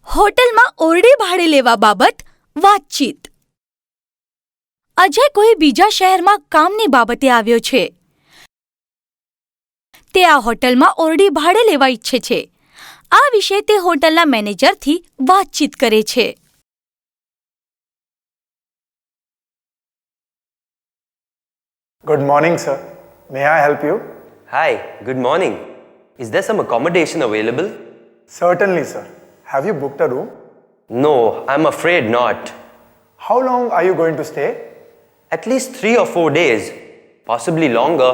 હોટલમાં ઓરડી ભાડે લેવા બાબત વાતચીત. અજય કોઈ બીજા શહેરમાં કામની બાબતે આવ્યો છે. તે આ હોટલમાં ઓરડી ભાડે લેવા ઈચ્છે છે. આ વિશે તે હોટલના મેનેજરથી વાતચીત કરે છે. Good morning, sir. May I help you? Hi, good morning. Is there some accommodation available? Certainly, sir. Have you booked a room? No, I'm afraid not. How long are you going to stay? At least 3 or 4 days, possibly longer.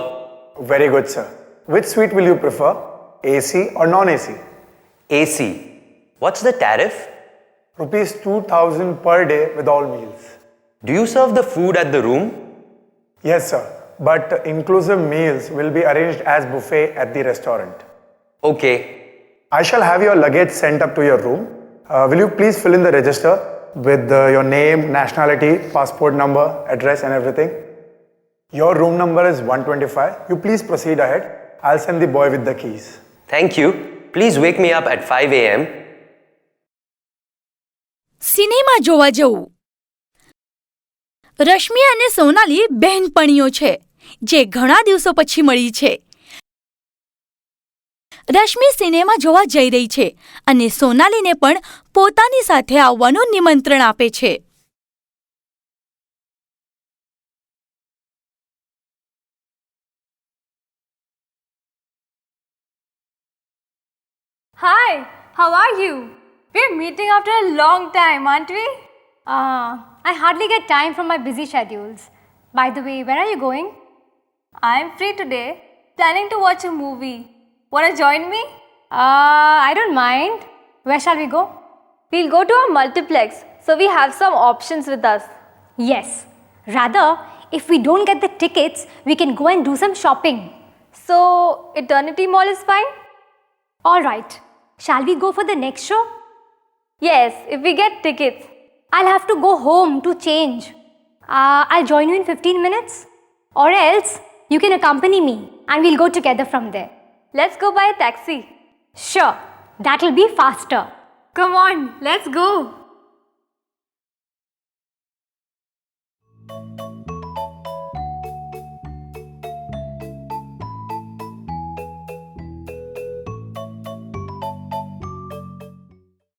Very good, sir. Which suite will you prefer? AC or non-AC? AC. What's the tariff? Rupees 2,000 per day with all meals. Do you serve the food at the room? Yes, sir. But inclusive meals will be arranged as buffet at the restaurant. Okay. I shall have your luggage sent up to your room. Will you please fill in the register with your name, nationality, passport number, address and everything? Your room number is 125. You please proceed ahead. I'll send the boy with the keys. Thank you. Please wake me up at 5 a.m. Cinema જોવા જવું. રશ્મિ અને સોનાલી બહેનપણીઓ છે જે ઘણા દિવસો પછી મળી છે. રશ્મિ સિનેમા જોવા જઈ રહી છે અને સોનાલીને પણ પોતાની સાથે આવવાનું નિમંત્રણ આપે છે. Hi, how are you? We're meeting after a long time, aren't we? I hardly get time from my busy schedules. By the way, where are you going? I'm free today, planning to watch a movie. Wanna join me? I don't mind. Where shall we go? We'll go to a multiplex, so we have some options with us. Yes. Rather, if we don't get the tickets, we can go and do some shopping. So, Eternity Mall is fine? Alright. Shall we go for the next show? Yes, if we get tickets. I'll have to go home to change. I'll join you in 15 minutes. Or else, you can accompany me and we'll go together from there. Let's go by a taxi. Sure, that'll be faster. Come on, let's go.